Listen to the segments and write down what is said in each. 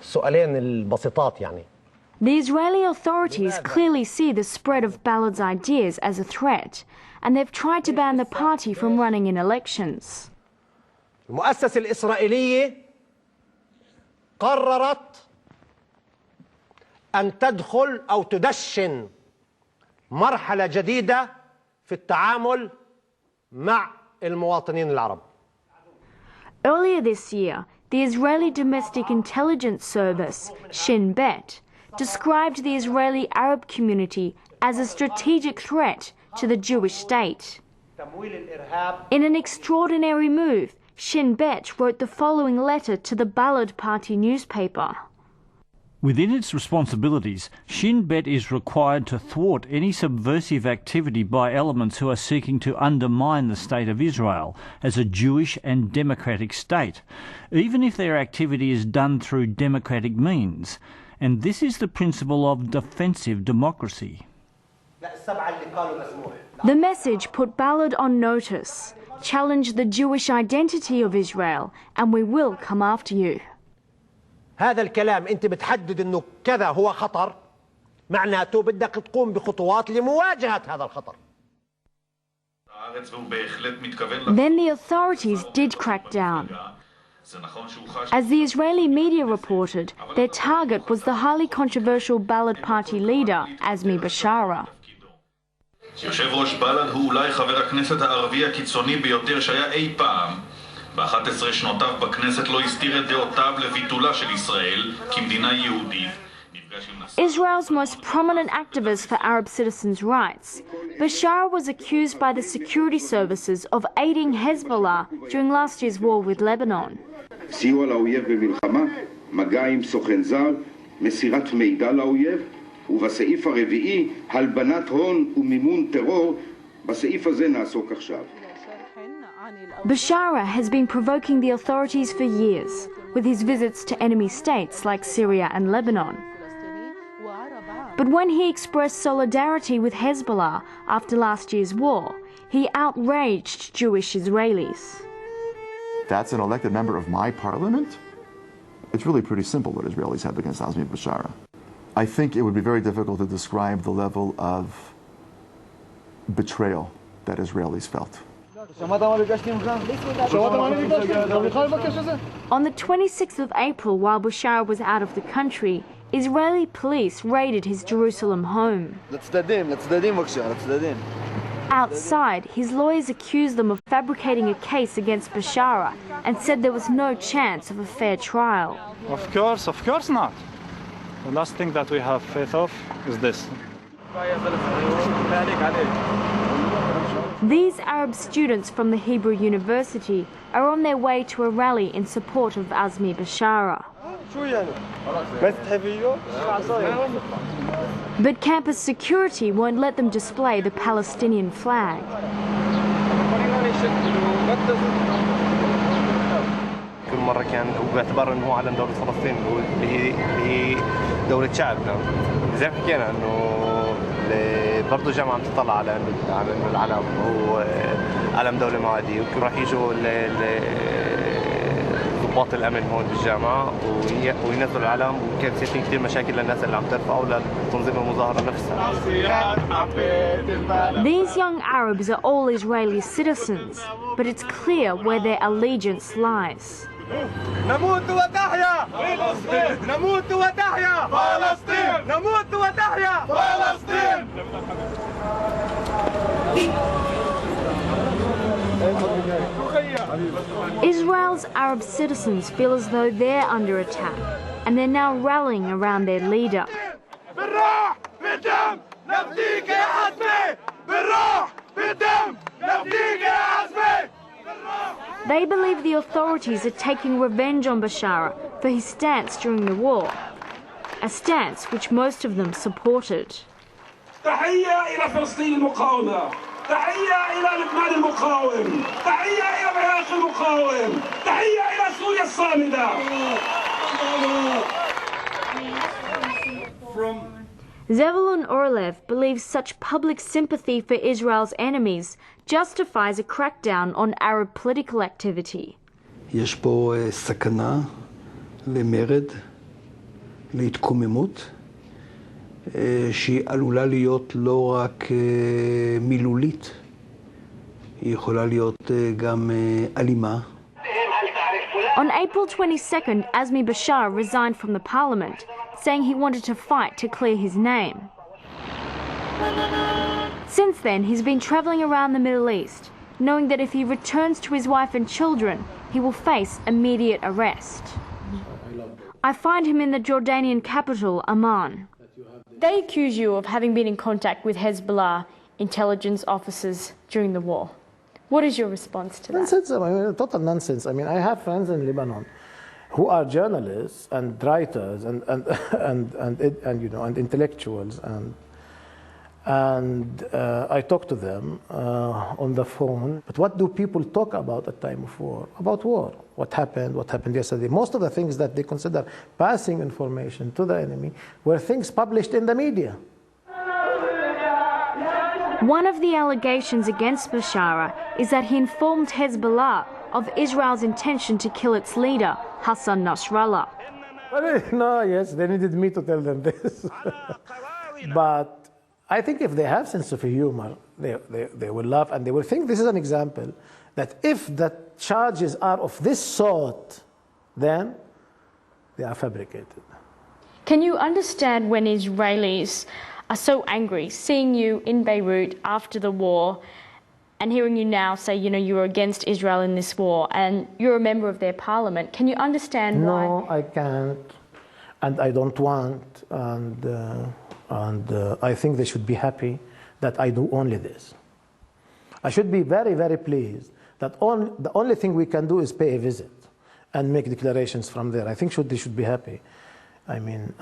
السؤالين البسيطات يعني. The Israeli authorities clearly see the spread of Ballad's ideas as a threat, and they've tried to ban the party from running in elections. المؤسسة الإسرائيلية قررت أن تدخل أو تدشن مرحلة جديدة في التعامل مع المواطنين العرب. Earlier this year, the Israeli Domestic Intelligence Service, Shin Bet, described the Israeli Arab community as a strategic threat to the Jewish state. In an extraordinary move, Shin Bet wrote the following letter to the Ballad Party newspaper. Within its responsibilities, Shin Bet is required to thwart any subversive activity by elements who are seeking to undermine the State of Israel as a Jewish and democratic state, even if their activity is done through democratic means. And this is the principle of defensive democracy. The message put Ballad on notice, challenged the Jewish identity of Israel, and we will come after you. هذا الكلام أنت بتحدد إنه كذا هو خطر، معناته بدك تقوم بخطوات لمواجهة هذا الخطر. Then the authorities did crack down. As the Israeli media reported, their target was the highly controversial Ballad Party leader, Azmi Bashara. יושב ראש בל"ד הוא אולי חבר הכנסת הערבי הקיצוני ביותר שהיה אי פעם. ב-11 שנותיו בכנסת לא הסתיר את דעותיו לביטולה של ישראל כמדינה יהודית. Israel's most prominent activist for Arab citizens' rights, Bashar was accused by the security services of aiding Hezbollah during last year's war with Lebanon. סיוע לאויב במלחמה, מגע עם סוכן זר, מסירת מידע לאויב, ובסעיף הרביעי, הלבנת הון ומימון טרור, בסעיף הזה נעסוק עכשיו. Bashara has been provoking the authorities for years, with his visits to enemy states like Syria and Lebanon. But when he expressed solidarity with Hezbollah after last year's war, he outraged Jewish Israelis. That's an elected member of my parliament? It's really pretty simple what Israelis have against Azmi Bashara. I think it would be very difficult to describe the level of betrayal that Israelis felt. On the 26th of April, while Bashar was out of the country, Israeli police raided his Jerusalem home. Outside, his lawyers accused them of fabricating a case against Bashara and said there was no chance of a fair trial. Of course not. The last thing that we have faith of is this. These Arab students from the Hebrew University are on their way to a rally in support of Azmi Bashara. But campus security won't let them display the Palestinian flag. كل مرة كان وباعتبار انه هو علم دولة فلسطين اللي هي دولة شعبنا. زي ما حكينا انه برضه الجامعة عم تطلع على انه العلم هو علم دولة معادية، وكل راح يجوا ضباط الامن هون بالجامعة وينزلوا العلم، وكان في كثير مشاكل للناس اللي عم ترفع او لتنظيم المظاهرة نفسها. These young Arabs are all Israeli citizens, but it's clear where their allegiance lies. نموت وتحيا فلسطين، نموت وتحيا فلسطين، نموت وتحيا فلسطين. Israel's Arab citizens feel as though they're under attack, and they're now rallying around their leader. بالروح بالدم نفديك يا عزمي، بالروح بالدم نفديك يا عزمي. They believe the authorities are taking revenge on Bashara for his stance during the war, a stance which most of them supported. تحية إلى فلسطين المقاومة، تحية إلى لبنان المقاوم، تحية إلى العراق المقاوم، تحية إلى سوريا الصامدة. Zevulun Orlev believes such public sympathy for Israel's enemies justifies a crackdown on Arab political activity. יש פה סכנה למרד להתקוממות, שהיא עלולה להיות לא רק מילולית, היא יכולה להיות גם אלימה. On April 22nd, Azmi Bashar resigned from the parliament, saying he wanted to fight to clear his name. Since then, he's been travelling around the Middle East, knowing that if he returns to his wife and children, he will face immediate arrest. I find him in the Jordanian capital, Amman. They accuse you of having been in contact with Hezbollah intelligence officers during the war. What is your response to that? Nonsense. I mean, total nonsense. I mean, I have friends in Lebanon who are journalists and writers and you know, and intellectuals, and I talk to them on the phone. But what do people talk about at time of war? About war. What happened yesterday. Most of the things that they consider passing information to the enemy were things published in the media. One of the allegations against Bashar is that he informed Hezbollah of Israel's intention to kill its leader, Hassan Nasrallah. No, yes, they needed me to tell them this. But I think if they have sense of humor, they will laugh and they will think this is an example that if the charges are of this sort, then they are fabricated. Can you understand when Israelis are so angry seeing you in Beirut after the war and hearing you now say, you know, you're against Israel in this war and you're a member of their parliament? Can you understand why? No, I can't, and I don't want, and I think they should be happy that I do only this. I should be very, very pleased that the only thing we can do is pay a visit and make declarations from there. I think they should be happy. I mean,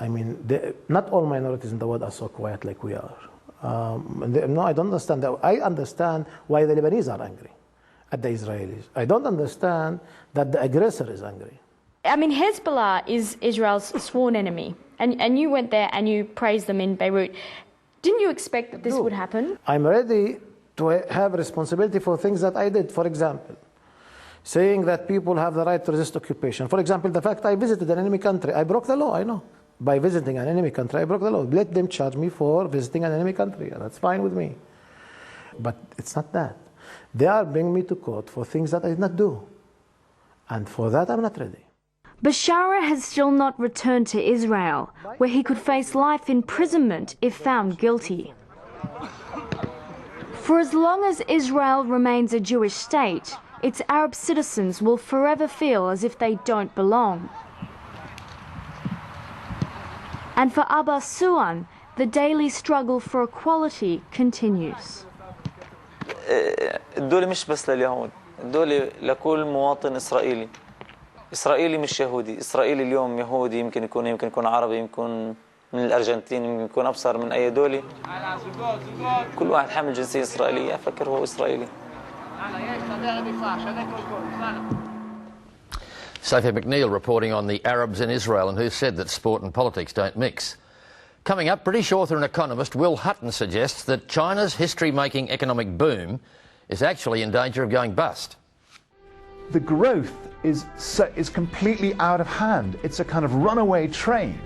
not all minorities in the world are so quiet like we are. No, I don't understand that. I understand why the Lebanese are angry at the Israelis. I don't understand that the aggressor is angry. I mean, Hezbollah is Israel's sworn enemy, and you went there and you praised them in Beirut. Didn't you expect that this would happen? I'm ready to have responsibility for things that I did. For example, saying that people have the right to resist occupation. For example, the fact I visited an enemy country, I broke the law, I know. By visiting an enemy country, I broke the law. Let them charge me for visiting an enemy country, and that's fine with me. But it's not that. They are bringing me to court for things that I did not do. And for that, I'm not ready. Bashar has still not returned to Israel, where he could face life imprisonment if found guilty. For as long as Israel remains a Jewish state, its Arab citizens will forever feel as if they don't belong. And for Abbas Suan, the daily struggle for equality continues. الدولة مش بس لليهود، الدولة لكل مواطن إسرائيلي. إسرائيلي مش يهودي، إسرائيلي اليوم يهودي يمكن يكون عربي، يمكن من الأرجنتين، يمكن يكون أبصر من أي دولة. كل واحد حامل جنسية إسرائيلية أفكر هو إسرائيلي. Sophie McNeil reporting on the Arabs in Israel and who said that sport and politics don't mix. Coming up, British author and economist Will Hutton suggests that China's history-making economic boom is actually in danger of going bust. The growth is completely out of hand. It's a kind of runaway train.